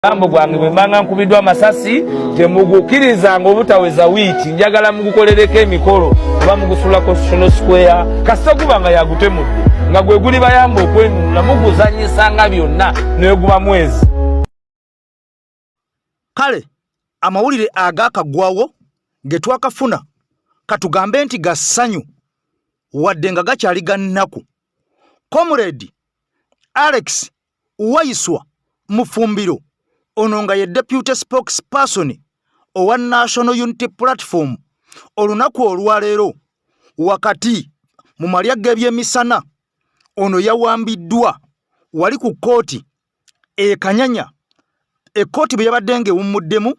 Ambo gwange bwembanga nkubidwa amasasi temugukiriza ngobutaweza wiki njagala mugukolereko emikolo oba mugusulako National Square kasita kubanga yagutemudde nga gwe guli bayamba okwenunula muguzanyisanga byonna neguba mwezi. Kale amawulire agakagwawo getwakafuna katugambe nti gassanyu wadde nga gakyali gannaku. Comrade Alex Waiswa Mufumbiro ono nga ye deputy spokesperson owa National Unity Platform olunaku olwaleero wakati mu malya g'ebyemisana ono yawambiddwa wali ku kooti Kanyanya ekkooti bwe yabadde ng'ewummuddemu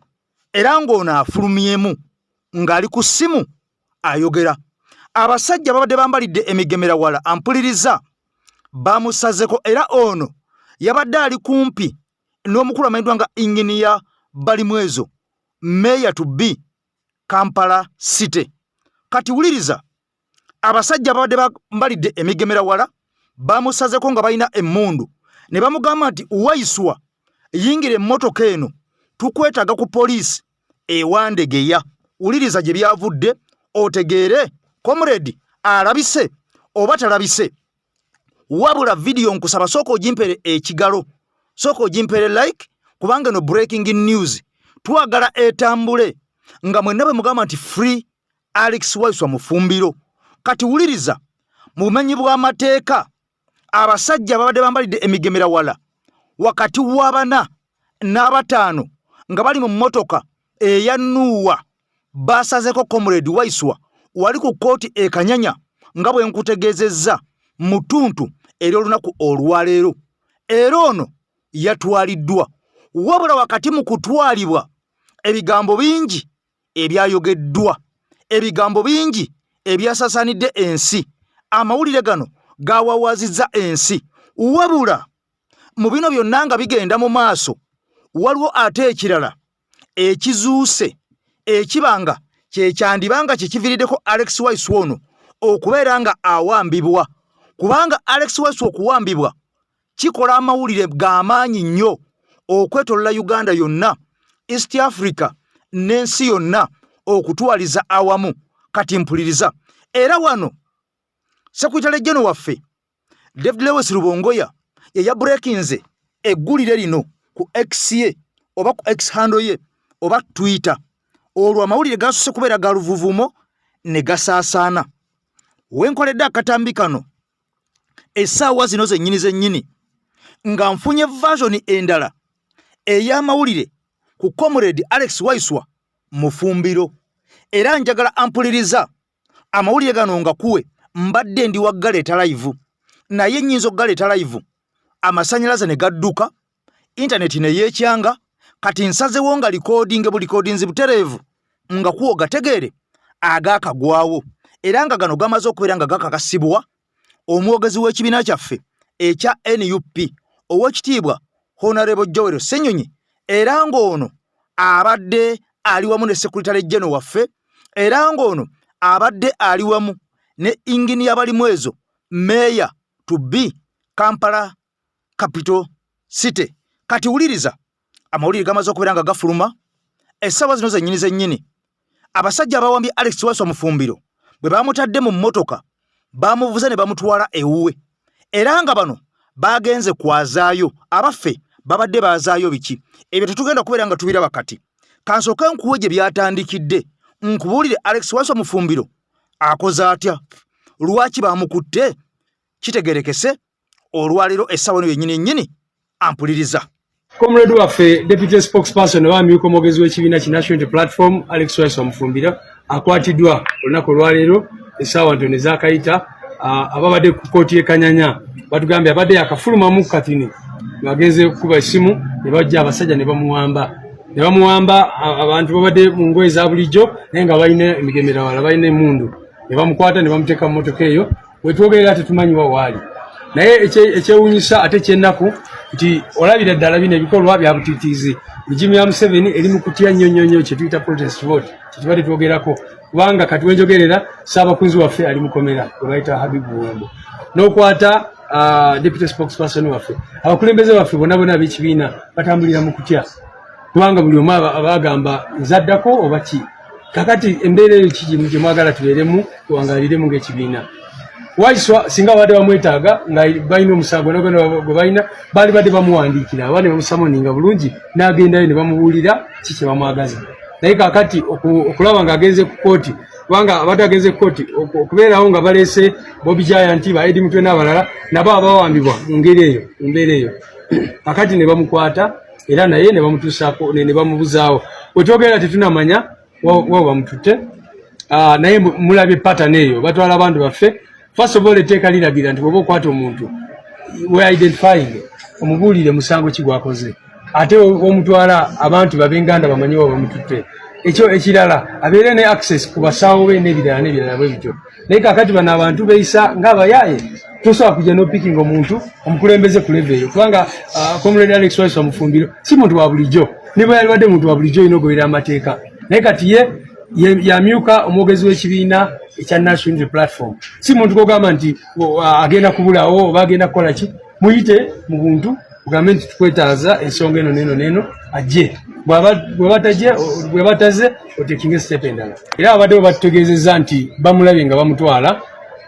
era ng'ono afulumyemu ng'ali ku ssimu ayogera. Abasajja babadde bambalidde emigemera wala ampuliriza bamusazeko era ono yabadde ali kumpi n'omukulu amanyidwa nga Engineer Balimwezo Mayor to be Kampala City. Kati wuliriza abasajja babadde bambalidde emigemera wala bamusazeko nga balina emmundu ne bamugamba nti Waiswa yingira emmotoka eno tukwetaga ku poliisi ewandegeya. Wuliriza gye byavudde otegeere comrade alabise oba talabise. Wabula video nkusaba soko ojimpere ekigalo soko ojimpere like kubanga no breaking news twagala etambule nga mwenna bwe mugamba nti free Alex Waiswa Mufumbiro. Kati wuliriza mu bumenyi bw'amateeka abasajja babadde bambalidde emigemera wala wakati w'abana n'abataano nga bali mu mmotoka eya Nuwa basazeko comrade Waiswa wali ku kooti Kanyanya nga bwe nkutegeezezza mutuntu eri olunaku olwaleero. Era ono yatwaliddwa wabula wakati mu kutwalibwa ebigambo bingi ebyayogeddwa, ebigambo bingi ebyasasanidde ensi. Amawulire gano gawawazizza ensi. Wabula mu bino byonna nga bigenda mu maaso waliwo ate ekirala ekizuuse ekibanga kyekyandibanga kyekiviiriddeko Alex Waiswa ono okubeera nga awambibwa. Kubanga Alex Waiswa okuwambibwa kikola amawulire g'amaanyi nnyo okwetolola Uganda yonna, East Africa n'ensi yonna okutwaliza awamu. Kati mpuliriza era wano Secretary General waffe David Lewis Rubongoya ye breakinze eggulire lino ku X ye oba ku X handle ye oba Twitter. Olwo amawulire gasuse kubeera ga luvuvumo ne gasaasaana. Wenkoledde akatambi kano essaawa zino zennyini nga nfunye version endala ey'amawulire ku comrade Alex Waiswa Mufumbiro. Era njagala ampuliriza amawulire gano nga kuwe mbadde ndi wa Galeta live naye nnyinza okugaleta live amasanyalaze ne gadduka internet ne yeekyanga kati nsazewo nga recordings butereevu nga kuwo gategeere agaakagwawo era nga gano gamaze okubeera nga gakakasibwa omwogezi w'ekibiina kyaffe ekya NUP ow'ekitiibwa Honorable Joel Ssenyonyi era ng'ono abadde ali wamu ne Secretary General waffe era ng'ono abadde ali wamu ne Engineer Balimwezo Mayor to be Kampala Capital City. Kati wuliriza amawulire gamaze okubeera nga gafuluma essaawa zino zennyini abasajja abawambye Alex Waiswa Mufumbiro bwe bamutadde mu mmotoka bamuvuze ne bamutwala ewuwe era nga bano bagenze kwazaayo abaffe babadde bazaayo biki ebyo tetugenda kubeera nga tubira bakati. Kansooke nkuwe gye byatandikidde nkubuulire Alex Waiswa Mufumbiro akoze atya, lwaki bamukutte, kitegerekese olwaleero essaawa eno yennyini ampuliriza. Comrade waffe deputy spokesperson w'amyuka omwogezi w'ekibiina ki National Unity Platform Alex Waiswa Mufumbiro akwatiddwa olunaku olwaleero essaawa ntono ezakayita. Ababadde ku kooti Kanyanya batugambye abadde yakafulumamu katini bagenze kuba essimu ne bajja abasajja ne bamuwamba abantu babadde mu ngoye za bulijjo naye nga balina emigemera wala balina emmundu ne bamukwata ne bamuteeka mu motoka eyo wetwogerera tetumanyiwa waali. Naye ekyewuunyisa ate kyennaku nti olabira ddala bino ebikolwa bya butiitiizi migimu ya Museveni eri mu kutya nnyo kye tuyita protest vote kyetubadde twogerako kubanga kati wenjogerera Ssaabakunzi waffe ali mukomera gwe bayita Habibu Wembo n'okwata deputy spokesperson waffe abakulembeze baffe bonna b'ekibiina batambulira mu kutya kubanga buli omu abagamba nzaddako oba ki kakati embeera eyo kikimu gye mwagala tubeeremu tuwangaliremu ng'ekibiina Waiswa singa badde bamwetaaga nga balina omusango gwe balina baali badde bamuwandiikira abaana bamusamoninga bulungi n'agendayo ne bamubuulira ki kye bamwagaza naye kakati okulaba ng'agenze ku kooti kubanga abadde agenze ku kooti okubeerawo nga baleese Bobby Giant ba Eddie Mutwe n'abalala nabo abawambibwa mu mbeera eyo kakati ne bamukwata era naye ne bamutuusaako ne bamubuzaawo wetwogera tetunamanya wa bamututte naye mulabye pattern eyo batwala abantu baffe first of all etteeka liragira nti bw'oba okwata omuntu we identifying omubuulire musango ki gwakoze ate omutwala abantu babenganda bamanyi wa bamututte ekyo ekirala abeere ne access ku basawo be n'ebirala bwe bityo naye kakati bano abantu beeyisa ng'abayaaye tosobola kujja n'opicking omuntu omukulembeze ku level eyo kubanga Comrade Alex Waiso Omufumbiro si muntu wa bulijjo ne bwe yalibadde muntu wa bulijjo olina ogoberera amateeka naye kati yamyuka omwogezi w'ekibiina ekya National Unity Platform si muntu kogamba nti agenda kubulawo oba agenda kukola ki muyite mu buntu ugambe nti tukwetaaza ensonga eno neno ajje bwe bataze otekinga step endala era abadde batutegeezezza nti bamulabye nga bamutwala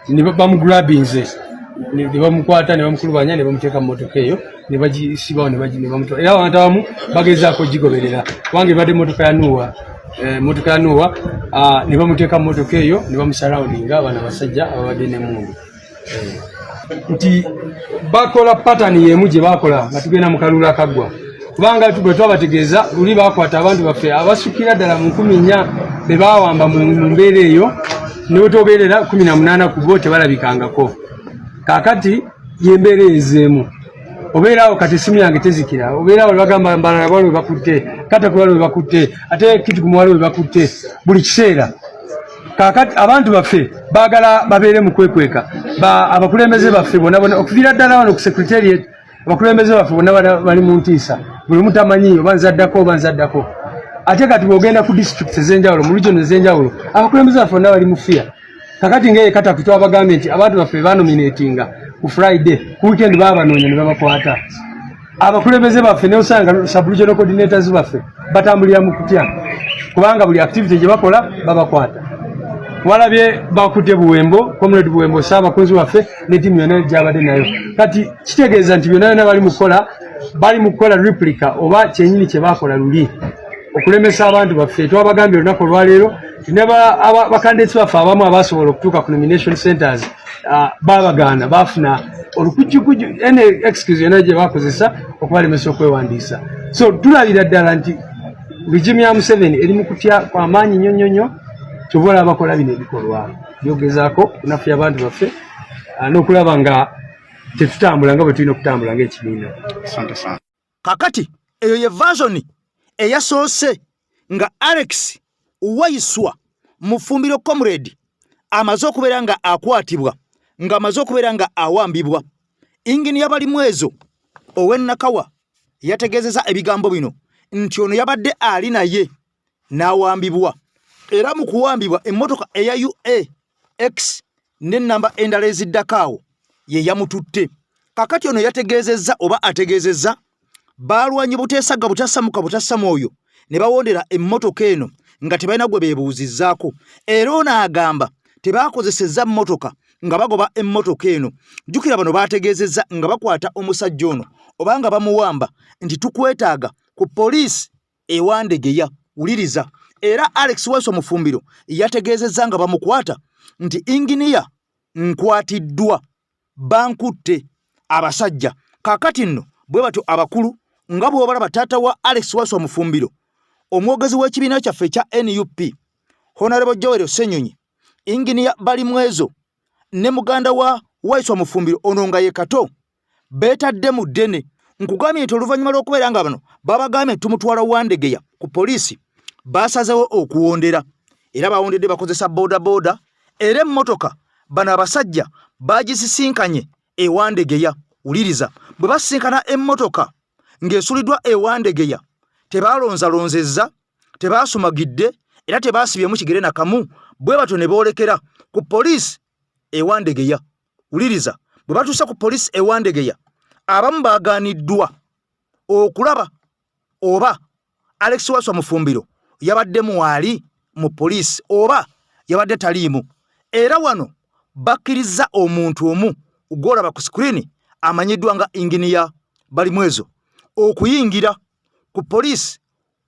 ne bamugulabinze ne bamukwata ne bamukulubanya ne bamuteeka mu motoka eyo ne bagisibawo ne bamutwala era abantu abamu bagezaako gigoberera kubanga ebadde motoka ya Nuwa ne bamuteeka mu motoka eyo ne bamusurroundinga abana basajja ababadde n'emmundu nti bakola pattern yemu gye bakola nga tugenda mu kalulu akaggwa kubanga bwe twabategeeza luli bakwata abantu baffe abasukira ddala mu 4 be baawamba mu mbeera eyo ne bwetobeerera 18 ku bo tebalabikangako kaakati yembeera ezeemu obeerawo kati essimu yange tezikira obeerawo bagamba mbalala bwalo we bakutte kata ku bwalo we bakutte ate kiti ku muwalo we bakutte buli kiseera kakati abantu baffe baagala babeere mu kwekweka abakulembeze baffe bonna okuviira ddala wano ku secretariat abakulembeze baffe bonna bali mu ntiisa buli mutamanyi oba nzaddako ate kati bw'ogenda ku district ez'enjawulo mu region ez'enjawulo abakulembeze baffe bonna bali mu fear kakati ng'ekata twabagambye nti abantu baffe banominatinga ku Friday ku weekend babanoonya ne babakwata abakulembeze baffe ne osanga sub-regional coordinators baffe batambulira mu kutya kubanga buli activity gye bakola babakwata walabye bakutte Buwembo Comrade Buwembo Ssaabakunzi waffe ne ttiimu yonna gy'abadde nayo kati kitegeeza nti byonna bali mu kukola replica oba kyenyini kye baakola luli okulemesa abantu baffe twabagambye olunaku olwaleero bakandidati baffe abamu abasobola okutuuka ku nomination centers babagaana bafuna olukujjukuju ene excuse yonna gye bakozesa okubalemesa okwewandiisa so tulabira ddala nti regime ya Museveni eri mu kutya kw'amaanyi nnyo kyobola abakola bino ebikolwa byogezaako kunafuya abantu baffe n'okulaba nga tetutambula nga bwe tulina okutambula ng'ekibiina. Kakati eyo ye version eyasoose nga Alex Waiswa Mufumbiro Comrade amaze okubeera nga akwatibwa nga amaze okubeera nga awambibwa. Ingini yabali mwezo ow'Ennakawa yategeezeza ebigambo bino nti ono yabadde ali naye n'awambibwa era mu kuwambibwa emmotoka eya UAX n'ennamba endala eziddakaawo ye yamututte. Kakati ono yategeezezza oba ategeezezza baalwanye buteesaga butasamuka butasamwoyo ne bawondera emmotoka eno nga tebalina gwe beebuuzizzaako era ono agamba tebaakozesezza mmotoka nga bagoba emmotoka eno. Jjukira bano baategeezezza nga bakwata omusajja ono oba nga bamuwamba nti tukwetaaga ku poliisi ewandegeya wuliriza. Era Alex Waiso Mufumbiro yategeezezza nga bamukwata nti inginiya nkwatiddwa bankutte abasajja. Kakati nno bwe batyo abakulu nga bw'obalaba taata wa Alex Waiso Mufumbiro omwogezi w'ekibiina kyaffe ekya NUP Honorable Joel Ssenyonyi inginiya bali mwezo ne muganda wa Waiso Mufumbiro ono nga ye Kato beetadde mu ddene nkugambye nti oluvannyuma lw'okubeera nga bano babagambye tumutwala Wandegeya ku poliisi basazewo okuwondera era bawondedde bakozesa boda era emmotoka bano abasajja bagisisinkanye ewandegeya. Wuliriza, bwe basisinkana emmotoka ng'esuliddwa ewandegeya tebaalonzalonzezza tebaasumagidde era tebaasibyemu kigere nakamu bwe batyo ne boolekera ku poliisi ewandegeya. Wuliriza, bwe batuusa ku poliisi ewandegeya abamu baagaaniddwa okulaba oba Alex Waiswa Mufumbiro yabaddemu waali mu poliisi oba yabadde taliimu. Era wano bakkiriza omuntu omu gw'olaba ku screen amanyiddwa nga Inginiya Balimwezo okuyingira ku poliisi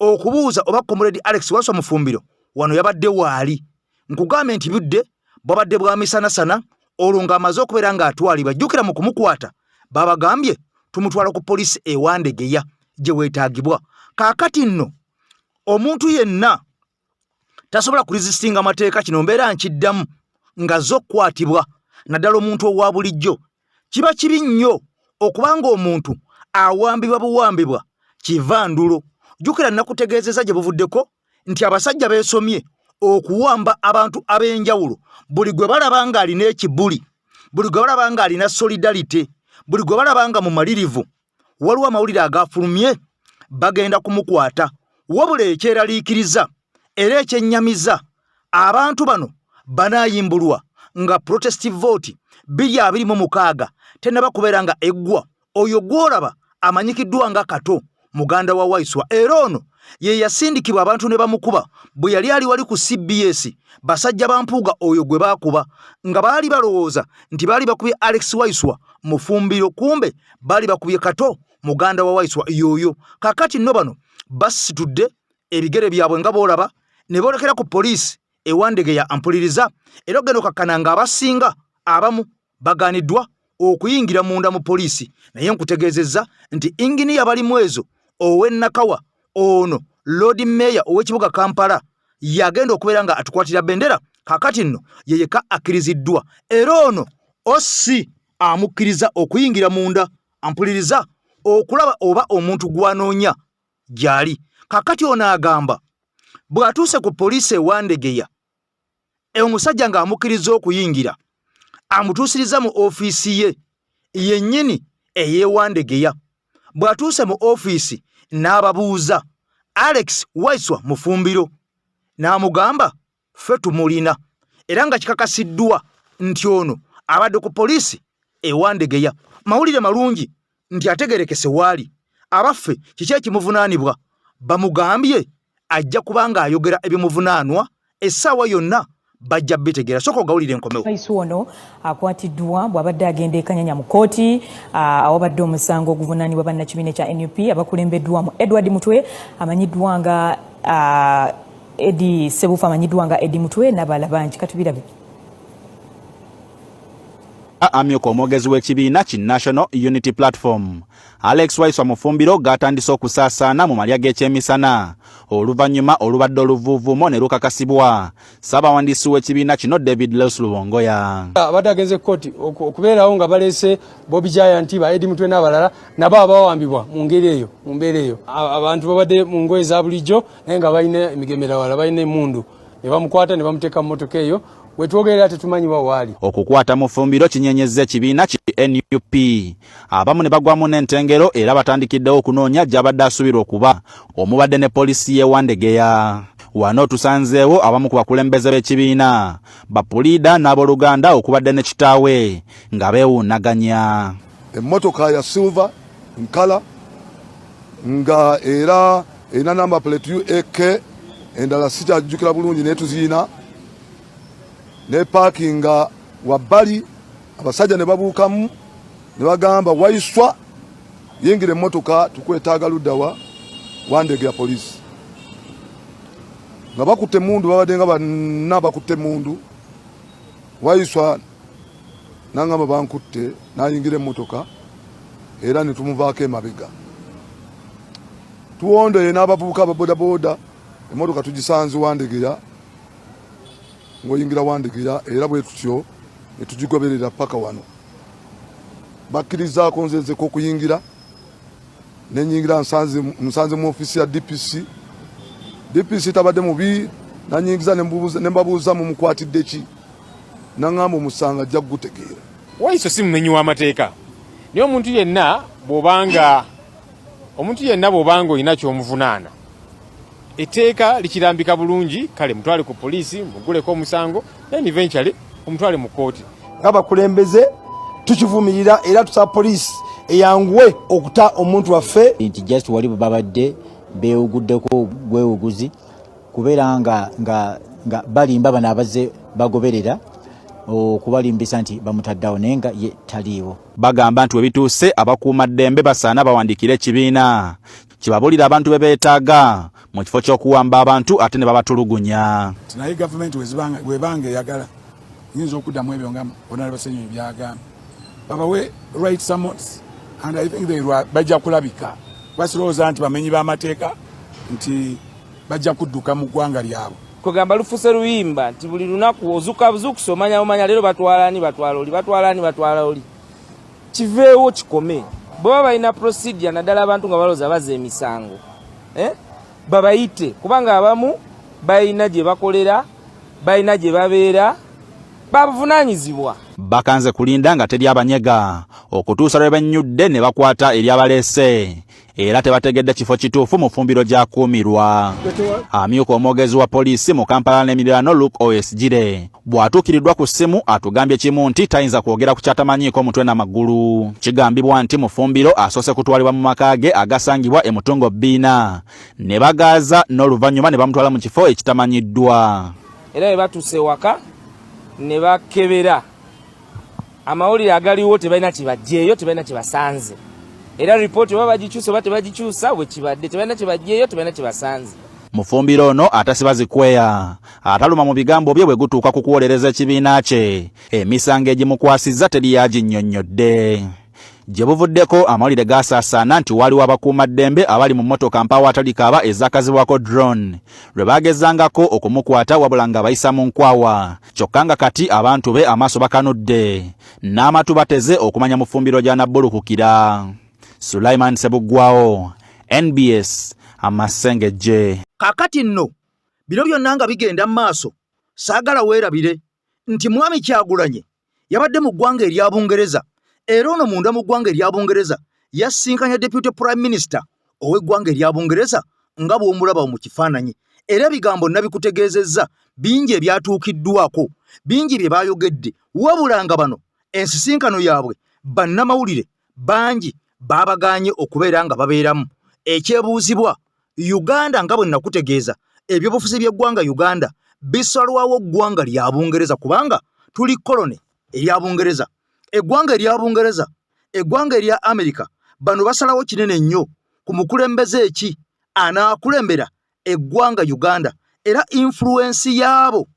okubuuza oba Comrade Alex Waiswa Mufumbiro wano yabadde waali. Nkugambe nti budde bwabadde bwa misanasana olwo ng'amaze okubeera ng'atwalibwa. Jjukira mu kumukwata babagambye tumutwala ku poliisi ewandegeya gye weetaagibwa. Kaakati nno omuntu yenna tasobola kuresistinga amateeka, kino mbeera nkiddamu nga zo kwatibwa naddala omuntu owa bulijjo. Kiba kibi nnyo okubanga omuntu awambibwa buwambibwa kivandulo. Jjukira nakutegeezeza gye buvuddeko nti abasajja beesomye okuwamba abantu ab'enjawulo buli gwe balaba nga alina ekibuli, buli gwe balaba nga alina solidarity, buli gwe balaba nga mumalirivu, waliwo amawulire agafulumye bagenda kumukwata. Wabula ekyeraliikiriza era ekyennyamiza abantu bano banaayimbulwa nga protestive vote 226 tennaba kubeera nga eggwa. Oyo gw'olaba amanyikiddwa nga Kato muganda wa Waiswa, era ono ye yasindikibwa abantu ne bamukuba bwe yali ali wali ku CBS. Basajja bampuuga oyo gwe baakuba nga baali balowooza nti baali bakubye Alex Waiswa Mufumbiro, kumbe baali bakubye Kato muganda wa Waiswa yoyo. Kakati nno bano basitudde ebigere byabwe nga boolaba ne boolekera ku poliisi ewandegeya ampuliriza. Era ogenda okakkana nga abasinga abamu bagaaniddwa okuyingira munda mu poliisi. Naye nkutegeezezza nti Inginiya Balimwezo ow'Ennakawa ono Lord Mayor ow'ekibuga Kampala yagenda okubeera nga atukwatira bendera. Kakati nno yeyeka akkiriziddwa, era ono osi amukkiriza okuyingira munda ampuliriza okulaba oba omuntu gwanoonya gyali. Kakati ono agamba bw'atuuse ku poliisi ewandegeya omusajja ng'amukkiriza okuyingira amutuusiriza mu ofiisi ye yennyini ey'ewandegeya. Bw'atuuse mu ofiisi n'ababuuza Alex Waiswa Mufumbiro n'amugamba ffe tumulina, era nga kikakasiddwa nti ono abadde ku poliisi ewandegeya. Mawulire malungi nti ategerekese waali. Abaffe kiki ekimuvunaanibwa? Bamugambye ajja kubanga ayogera ebimuvunaanwa essaawa yonna bajja bitegeera. Soko gawulire enkomewo. Waisu ono akwatiddwa bw'abadde agenda ekanyanya mu kooti awabadde omusango oguvunaanibwa bannakibiina kya NUP abakulembeddwamu Edward Mutwe amanyiddwa nga Eddie Ssebuufu amanyiddwa nga Eddie Mutwe n'abalala bangi. Katubirabe. Amyuka omwogezi w'ekibiina ki National Unity Platform Alex Waiswa Mufumbiro gatandise okusaasaana mu malya g'ekyemisana oluvannyuma olubadde oluvuuvuumo ne lukakasibwa Ssaabawandiisi w'ekibiina kino David Les Lubongoya. Abadde agenze kkooti okubeerawo nga baleese Bobby Giant ba Eddie Mutwe n'abalala nabo abawambibwa mu ngeri eyo, mu mbeera eyo. Abantu babadde mu ngoye za bulijjo naye nga balina emigemerawala, balina emmundu, ne bamukwata ne bamuteeka mu mmotoka eyo. Wetwogerera tetumanyiwa waali. Okukwata Mufumbiro kinyenyezza ekibiina ki NUP. Abamu ne bagwamu n'entengero era batandikiddewo okunoonya gy'abadde asuubirwa okuba omubadde ne poliisi y'ewandegeya. Wano tusanzeewo abamu ku bakulembeze b'ekibiina Bapuliida n'abooluganda okubadde ne kitaawe nga beewuunaganya. Emmotoka ya silver nkala nga era erina namba plate UAK endala sikyajjukira bulungi naye tuziina ne parkinga wabbali. Abasajja ne babuukamu ne bagamba Waiswa yingira emmotoka tukwetaaga luddawa Wandegeya poliisi. Nga bakutte mundu babadde nga banna bakutte mundu. Waiswa nangamba bankutte n'ayingira emmotoka era ne tumuvaako emabega. Tuwondeye n'abavubuka ababodaboda emmotoka tugisanze Wandegeya ng'oyingira Wandegeya era bwe tutyo ne tugigoberera paka wano. Bakkirizaako nzezeko okuyingira ne nyingira nsanze mu ofiisi ya DPC. DPC tabadde mubi nanyingiza ne mbabuuza mu mukwatidde ki nangamba omusanga ajja kugutegeera. Waiswa si mumenyi w'amateeka naye omuntu yenna bw'obanga olina ky'omuvunaana etteeka likirambika bulungi, kale mutwale ku poliisi muguleko omusango then eventually omutwale mu kooti. Abakulembeze tukivumirira era tusaba poliisi eyanguwe okuta omuntu waffe nti just wali babadde beewuguddeko gwewuguzi kubeera nga balimba bano abaze bagoberera okubalimbisa nti bamutaddawo naye nga ye taliiwo. Bagamba nti webituuse abakuuma ddembe basaana bawandikire ekibiina kibabulira abantu be beetaaga mu kifo ky'okuwamba abantu ate ne babatulugunya. Naye gavumenti webanga eyagala yinza okuddamu ebyo nga Honorable Basenyo byagamba babawe right summons and I think bajja kulabika basilowooza nti bamenyi b'amateeka nti bajja kudduka mu ggwanga lyabwe. Kugamba lufuse luyimba nti buli lunaku ozuka buzukusa omanya leero batwala oli kiveewo kikome baba balina procedure naddala abantu nga balooza baza emisango babayite kubanga abamu balina gye bakolera balina gye babeera babuvunaanyizibwa. Bakanze kulinda nga teri abanyega okutuusa lwe bannyudde ne bakwata eri abaleese era tebategedde kifo kituufu mu ffumbiro gy'akuumirwa. Amyuka omwogezi wa poliisi mu Kampala n'emiriraano Luke Oyesgire bw'atuukiridwa ku ssimu atugambye kimu nti tayinza kwogera ku kyatamanyiiko mutwe n'amagulu. Kigambibwa nti mu ffumbiro asoose kutwalibwa mu maka ge agasangibwa e Mutungo Bbiina ne bagaaza n'oluvannyuma ne bamutwala mu kifo ekitamanyiddwa. Era bwe batuuse waka ne bakebera amawulire agaliwo tebalina kibajjeeyo tebalina kibasanze era ripooti oba bagikyusa oba tebagikyusa bwe kibadde tebalina kibajjeeyo tebalina kibasanze. Mufumbiro ono atasiba zikweya ataluma mu bigambo bye bwe gutuuka ku kuwolereza ekibiina kye emisango egimukwasizza teri yaginnyonnyodde. Gye buvuddeko amawulire gaasaasaana nti waliwo abakuumaddembe abali mu mmotoka mpawattalikaaba ezakazibwako drone lwe baagezangako okumukwata wabula nga bayisa mu nkwawa kyokka nga kati abantu be amaaso bakanudde n'amatu bateze okumanya mu ffumbiro gya Nabbulukukira. Sulaiman Sebuggwawo, NBS, Amasengejje. Kaakati nno bino byonna nga bigenda mu maaso saagala weerabire nti Mwami Kyagulanyi yabadde mu ggwanga erya Bungereza era ono munda mu ggwanga erya Bungereza yasinkanya Deputy Prime Minister ow'eggwanga erya Bungereza nga bw'omulaba mu kifaananyi era ebigambo nabikutegeezezza bingi ebyatuukiddwako bingi bye baayogedde wabula nga bano ensisinkano yaabwe bannamawulire bangi baabagaanye okubeera nga babeeramu. Ekyebuuzibwa Uganda nga bwe nakutegeeza ebyobufuzi by'eggwanga Uganda bisalwawo ggwanga lya Bungereza kubanga tuli kolone erya Bungereza. Eggwanga erya Bungereza eggwanga erya Amerika bano basalawo kinene nnyo ku mukulembeze eki anaakulembera eggwanga Uganda era influence yaabo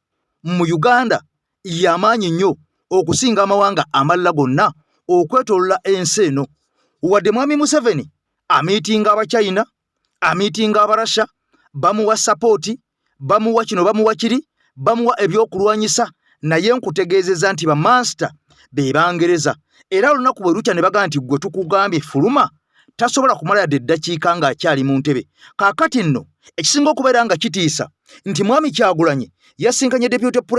mu Uganda y'amaanyi nnyo okusinga amawanga amalala gonna okwetoolola ensi eno. Wadde Mwami Museveni amiitinga Abachina amiitinga Abarasha bamuwa sapooti bamuwa kino bamuwa kiri bamuwa ebyokulwanyisa naye nkutegeezeza nti bamansita be Bangereza era olunaku bwe lukya ne bagamba nti gwe tukugambye fuluma tasobola kumala yadde eddakiika ng'akyali mu ntebe. Kaakati nno ekisinga okubeera nga kitiisa nti Mwami Kyagulanyi yasinkanye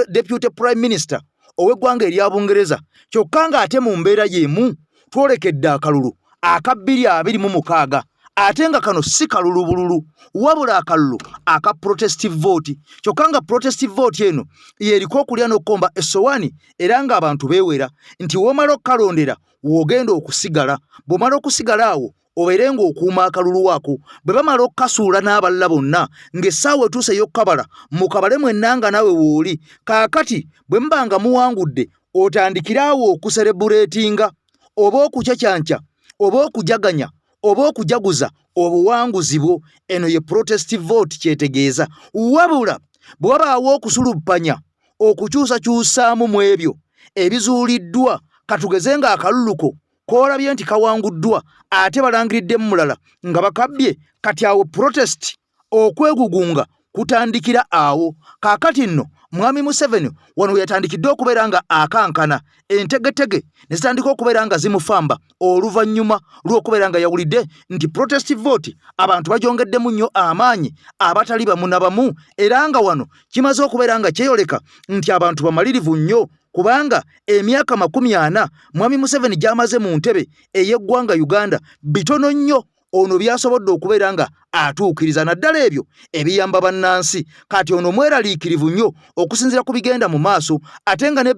Deputy Prime Minister ow'eggwanga erya Bungereza kyokka ng'ate mu mbeera y'emu twolekedde akalulu aka 226 ate nga kano si kalulu bululu wabula akalulu aka protestive vote kyokka nga protestive vote eno yeriko okulya n'okkomba essowaani era ng'abantu beewera nti womala okukalondera wogenda okusigala bw'omala okusigala awo obeere ng'okuuma akalulu waako bwe bamala okukasuula n'abalala bonna ng'essaawa etuuse ey'okkabala mu kabale mwenna nga naawe wooli kaakati bwe muba nga muwangudde otandikire awo okuserebuleetinga oba okucacyanca oba okujaganya oba okujaguza obuwanguzi bwo. Eno ye protestive vote kyetegeeza wabula bwe wabaawo okusulupanya okukyusakyusaamu mu ebyo ebizuuliddwa katugeze nga akaluluko koolabye nti kawanguddwa ate balangiriddemu mulala nga bakabbye kati awo protest okwegugunga kutandikira awo. Kaakati nno Mwami Museveni wano yatandikidde okubeera nga akankana entegetege ne zitandika okubeera nga zimufamba oluvannyuma lw'okubeera nga yawulidde nti protestive vote abantu bagyongeddemu nnyo amaanyi abatali bamu na bamu era nga wano kimaze okubeera nga kyeyoleka nti abantu bamalirivu nnyo kubanga emyaka 40 Mwami Museveni gy'amaze mu ntebe ey'eggwanga Uganda bitono nnyo ono byasobodde okubeera nga atuukiriza naddala ebyo ebiyamba bannansi. Kati ono mweraliikirivu nnyo okusinziira ku bigenda mu maaso ate nga ne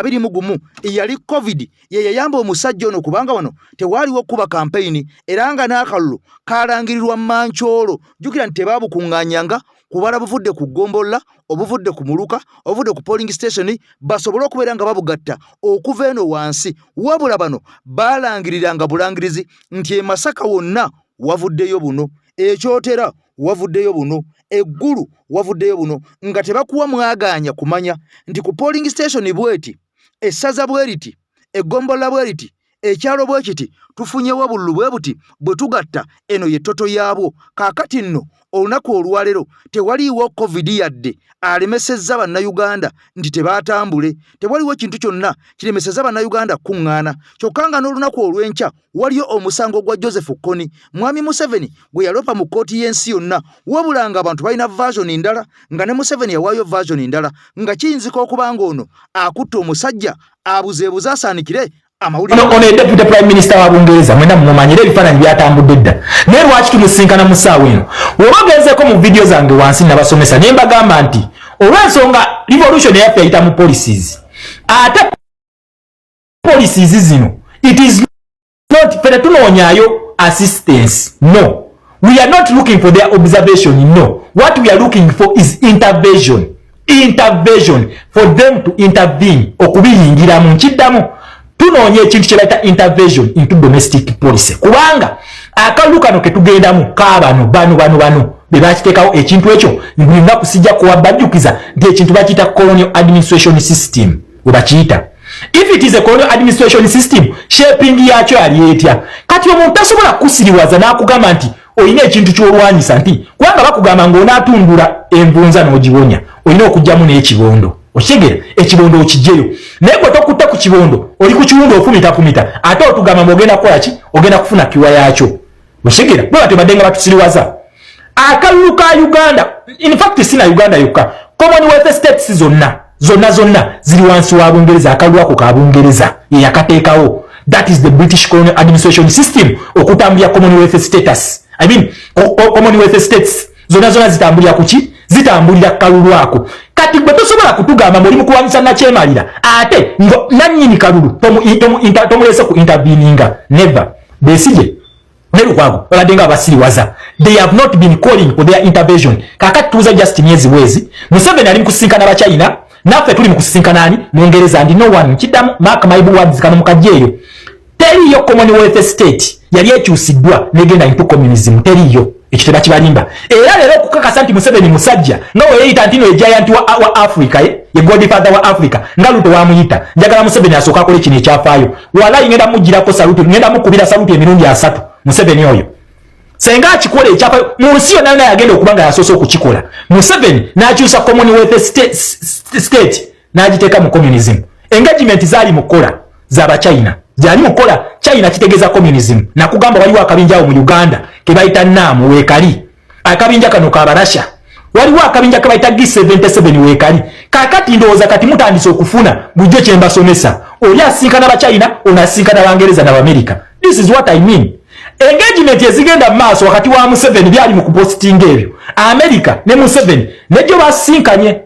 21 yali covid ye yayamba omusajja ono kubanga wano tewaliwo kuba campaign era nga n'akalulu kalangirirwa Mancholo jukira nti tebabukunganyanga kubala buvudde ku Gombola obuvudde ku Muluka obuvudde ku polling station basobola okubeera nga babugatta okuva eno wansi wabula bano balangiriranga bulangirizi nti e Masaka wonna wavuddeyo buno ekyotera wavuddeyo buno eggulu wavuddeyo buno nga tebakuwa mwaganya kumanya nti ku polling station bweti essaza bweriti eggombola bweriti ekyalo bwekiti tufunyewo bululu bwe buti bwe tugatta eno ye toto yaabwo kaakati nno olunaku olwalero tewaliiwo covid yadde alemesezza bannayuganda nti tebaatambule tewaliwo kintu kyonna kiremesezza bannayuganda kuŋŋaana kyokka nga n'olunaku olw'enkya waliyo omusango gwa Joseph Kony mwami Museveni gwe yalopa mu kkooti y'ensi yonna wabula nga abantu balina version ndala nga ne Museveni yawaayo version ndala nga kiyinzika okuba ng'ono akutte omusajja abuzeebuze asaanikire ono ye deputy prime minister wa Bungereza mwena mumanyire ebifaananyi byatambudde dda naye lwaki tumusinkana mu ssaawa eno oba ogenzeeko mu vidiyo zange wansi nabasomesa naye mbagamba nti olw'ensonga revolution eyaffe yayita mu policies ate policies zino it is not fere tunoonyaayo assistance no we are not looking for their observation no what we are looking for is intervention for them to intervene okubiyingira mu nkiddamu tunonye ekintu kye bayita intervention into domestic policy kubanga akalulu kano ke tugendamu kaabano bano be bakiteekawo ekintu ekyo nga kusijja kuwabajjukiza nti ekintu bakiyita colonial administration system we bakiyita if it is a colonial administration system shaping yakyo yali etya kati omuntu tasobola kusiriwaza n'akugamba nti olina ekintu ky'olwanyisa nti kubanga bakugamba ng'onaatundula envunza n'ogiwonya olina okugyamu n'ekibondo okigera ekibondo okijjeyo naye gwe tokutta ku kibondo oli ku kiwundo ofumita ate otugamba ng'ogenda kukola ki ogenda kufuna kiwa yakyo okigera bwe batebadde nga batusiriwaza akalulu ka Uganda in fact sina Uganda yokka Commonwealth states zonna ziri wansi wa Bungereza akalulu ako ka Bungereza yakateekawo that is the British colonial administration system okutambulya Commonwealth status I mean Commonwealth states zonna zitambulya kuki zitambulira kalulu ako kati gwe tosobola kutugamba muri mu kuwanyisa na kyemalira ate ngo nannyini kalulu tomulese ku interveninga never besije neru kwabo badenga basiriwaza they have not been calling for their intervention kakati tuza just myezi wezi Museveni ali mukusinkana ba China naffe tuli mukusinkana ani Mungereza ndi no one kidamu mark my words kana mukajeyo teriyo Commonwealth state yali ekyusiddwa negenda into communism teriyo ekiteba kibalimba era lero kukakasa nti Museveni musajja nga weyita ntino e giant wa Africa ye godfather wa Africa nga Luto wamuyita njagala Museveni asooka akole kino ekyafaayo wala ngenda mugirako saluti ngenda mukubira saluti emirundi 3 Museveni oyo senga akikola ekyafaayo mu nsi yonna yagenda okubanga yasoose okukikola Museveni n'akyusa Commonwealth state n'agiteeka mu communism engagement zaali mukola zaba China jali mukola China kitegeza communism na kugamba waliwo akabinja mu Uganda ke bayita namu wekali akabinja kano ka Barasha waliwo akabinja ke bayita G77 wekali kakati ndowooza kati mutandise okufuna bujjo kyemba somesa oli asinkana ba China onasinkana Bangereza na America this is what I mean engagement ezigenda maaso wakati wa Museveni byali mu kupostinga ebyo America ne Museveni nejo basinkanye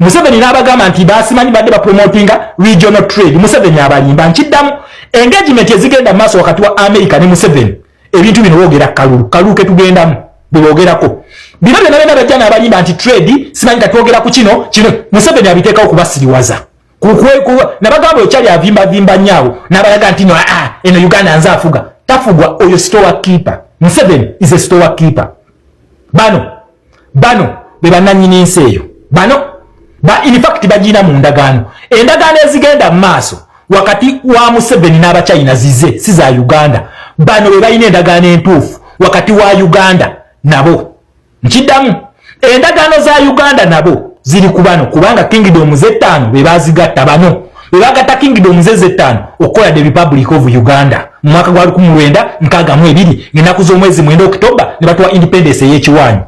Museveni n'abagamba nti basimanyi badde ba promotinga regional trade Museveni abalimba nkiddamu engagement ezigenda maaso wakati wa America ne Museveni ebintu bino boogera kalulu ke tugendamu bebogerako bino byonna bajjana abalimba nti trade simanyi katwogera ku kino Museveni abiteekawo kubasiriwaza nabagamba ekyali avimba nyaawo n'abalaga nti no eno Uganda nze afuga tafugwa oyo store keeper Museveni is a store keeper bano be bannannyini nsi eyo bano in fact bagina mu ndagaano endagaano ezigenda mu maaso wakati wa Museveni n'aba China zize si za Uganda bano be balina endagaano entuufu wakati wa Uganda nabo nkiddamu endagaano za Uganda nabo ziri ku bano kubanga kingdom Z5 be bazigatta bano be bagatta kingdom Z5 okola the Republic of Uganda mu mwaka gwa 1962 ng'ennaku z'omwezi 9 Oktoba ne batuwa independence y'ekiwanyi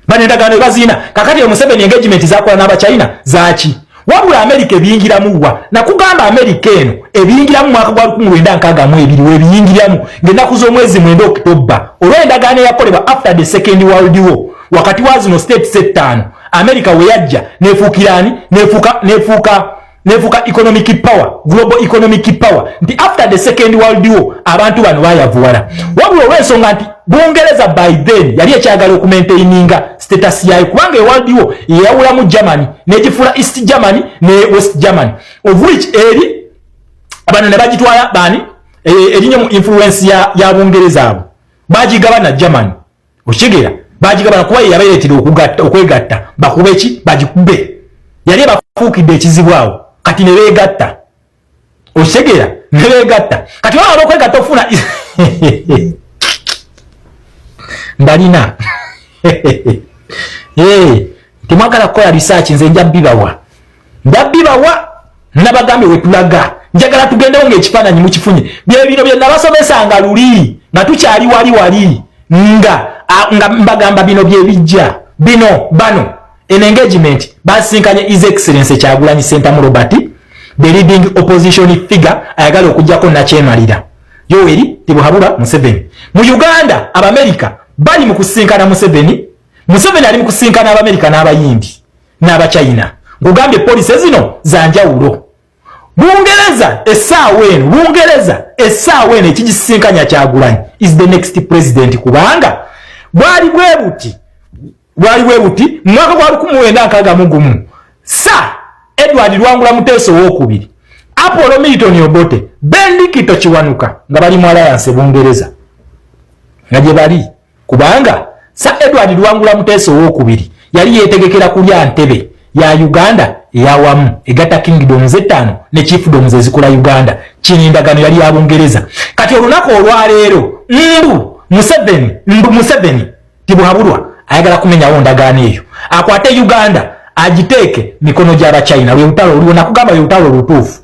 bano endagaano bazina kakati Museveni engagement zakola n'aba China zaki wabula America ebiyingiramu wa nakugamba America eno ebiyingiramu mwaka gwa 1962 webiyingiramu ng'ennaku z'omwezi 9 Oktoba olw'endagaano yakolebwa after the second world war wakati wa zino states 5 America weyajja nefuukirani nefuuka nevuka economic power, global economic power. Nti after the second world war, abantu bano bayavuwala. Wabula olw'ensonga nti Bungereza by then yali ekyagala okumaintaininga status yayo kubanga world war yawulamu Germany n'egifuula East Germany ne West Germany, of which eri abana ne bagitwala bani erinyo mu influence ya Bungereza abo bagigaba na Germany. Oshigera bagigaba kuba yabaletera okwegatta bakube ki bagikube yali bafuukidde ekizibu awo kati ne beegatta. Oshigera ne beegatta kati waba okwegatta ofuna mbalina timwagala kukola research nze njabbibawa nabagambye wetulaga njagala tugendewo ng'ekifaananyi mukifunye bye bino bye nabasomesanga luli nga tukyali wali nga mbagamba bino bye bijja bano en engagement basinkanye His Excellency Kyagulanyi Ssentamu Robert, the leading opposition figure ayagala okujjako nakyemalira Yoweri Tibuhaburwa Museveni. Mu Uganda Abamerika bali mu kusinkana Museveni ali mu kusinkana Abamerika n'abayimbi n'Abachina. Ngugambye police zino za njawulo. Bungereza essaawa eno ekigisinkanya Kyagulanyi is the next president kubanga bwali bwe buti mwaka gwa 1961 Sir Edward Lwangula Muteesa II, Apollo Milton Obote, Bendikito Kiwanuka nga bali mu alliance Bungereza nga gye bali kubanga Sir Edward Lwangula Muteesa II yali yeetegekera kulya ntebe ya Uganda eyawamu egata kingdoms 5 ne chiefdoms ezikola Uganda. Kino endagano yali ya Bungereza. Kati olunaku olwaleero Museveni Tibuhaburwa ayagala kumenyawo endagaano eyo akwate Uganda agiteeke mikono gy'Abachina. Lwe lutalo luliwo nakugamba lutalo lutuufu.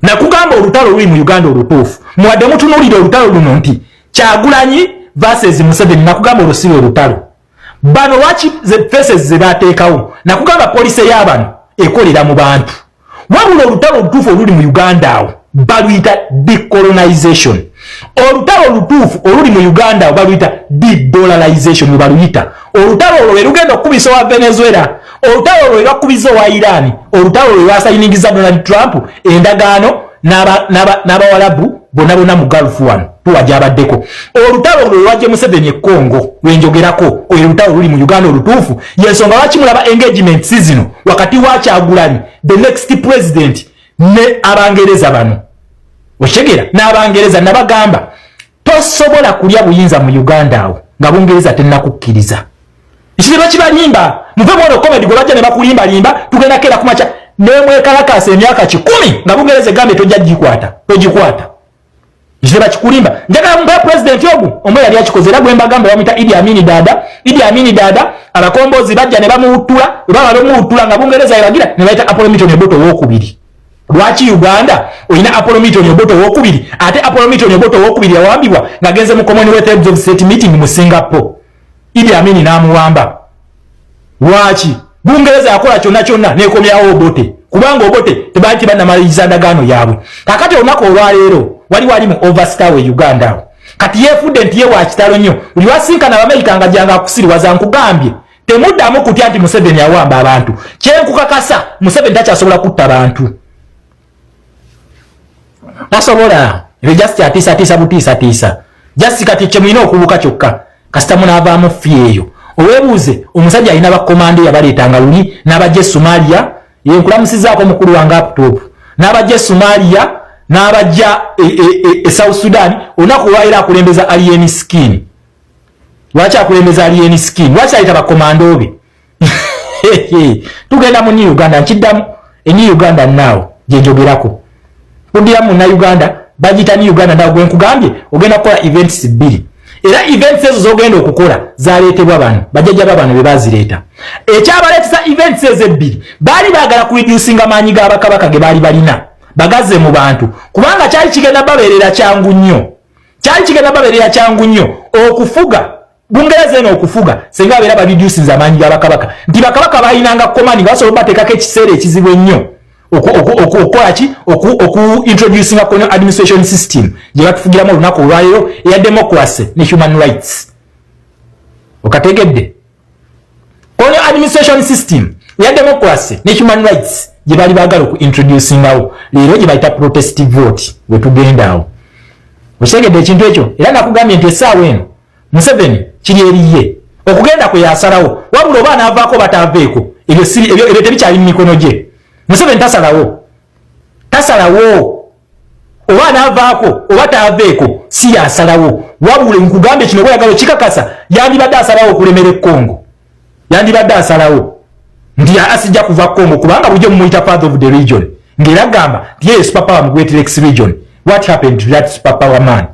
Nakugamba olutalo luli mu Uganda olutuufu. Muwadde mutunuulire olutalo luno nti Kyagulanyi versus Museveni, nakugamba olusibe olutalo. Bano lwaki faces ze bateekawo? Nakugamba police y'abano ekolera mu bantu. Wabula olutalo olutuufu oluli mu Uganda awo baluyita decolonization. Olutalo olutuufu oluli mu Uganda awo baluyita de-dollarization. Baluyita olutalo olwo lugenda okubisa wa Venezuela, olutalo olwo lwakubisa wa Iran, olutalo olwo lwasayiningiza Donald Trump endagaano n'abawalabu bonna mu Gulf wano tuwajabaddeko. Olutalo olwo lwajje Museveni Congo lwenjogerako olutalo luli mu Uganda olutuufu yensonga lwaki mulaba engagement zino wakati wa Kyagulanyi the next president ne Abangereza bano. Oshegera n'Abangereza nabagamba tosobola kulya buyinza mu Uganda awo nga Bungereza tennakukkiriza. Ekireba kibalimba muve mwono comedy gwe bajja ne bakulimba tugenda kera kumacha nemwekalakasa emyaka 10 nga Bungereza egambe togikwata. Ekireba kikulimba njagala mba president ogu omwe yali akikoze era gwe mbagamba bamuyita Idi Amin Dada abakombozi bajja ne bamuwuttula bamuwuttula nga Bungereza eragira ne bayita Apollo Milton Obote II. Lwaki Uganda oyina Apollo Milton Obote II ate Apollo Milton Obote II yawambibwa nga genze mu Commonwealth Heads of State meeting mu Singapore. Idi Amin n'amuwamba. Lwaki Bungereza yakola kyonna nekomyawo Obote kubanga Obote tebaati bannamaliriza ndagaano yaabwe. Kakati olunaku olwaleero wali mu overstar we Uganda awo kati yefudde nti ye wa kitalo nnyo buli wasinkana Abamerika nga janga akusiriwaza nkugambye temuddamu kutya nti Museveni awamba abantu. Kyenkukakasa Museveni takyasobola kutta bantu. Tasobola just atiisa just kati kyemulina okubuuka kyokka kasita munaavaamu ffi eyo. Oweebuuze omusajja alina bakomando yabaleetanga luli n'abajja Somalia yenkulamusizaako mukulu wange aptop n'abajja Somalia n'abajja South Sudan olunaku olwaira akulembeza Alien Skin. Lwaki akulembeza Alien Skin? Lwaki ayita bakomando be? Tugenda mu New Uganda nkiddamu New Uganda naawo gyenjogerako. Kudira mu na Uganda bagita New Uganda ndawo gwe nkugambye ogenda kukola events 2 era events ezo zogenda okukola zaleetebwa bano bajjajja babano be bazireeta. Ekyabaleetesa events ezo 2 bali baagala ku reducing amaanyi g'Abakabaka ge bali balina bagaze mu bantu kubanga kyali kigenda babeerera kyangu nnyo okufuga Bungereza eno okufuga senga abeera ba reducing amaanyi g'Abakabaka nti Bakabaka balinanga komani basobola bateekako ekiseera ekizibu ennyo introducing a colonial administration system gye batufugiramu olunaku olwaleero eya democracy ne human rights. Okategedde colonial administration system eya democracy ne human rights gye bali baagala okuintroducingawo leero gye bayita protest vote we tugendaawo okitegedde ekintu ekyo era nakugambye nti essaawa eno Museveni kiri eriye okugenda kwe yasalawo wabula oba anaavaako bataaveeko ebyo tebikyali mu mikono gye Museveni tasalawo oba anaavaako oba taaveeko si yasalawo wabula nkugambye kino bweyagala okikakasa yandibadde asalawo okulemera Congo yandibadde asalawo nti asijja kuva Congo kubanga bujjo mumuyita path of the region ng'era gamba nti ye superpower mu Great Lakes region what happened to that superpower man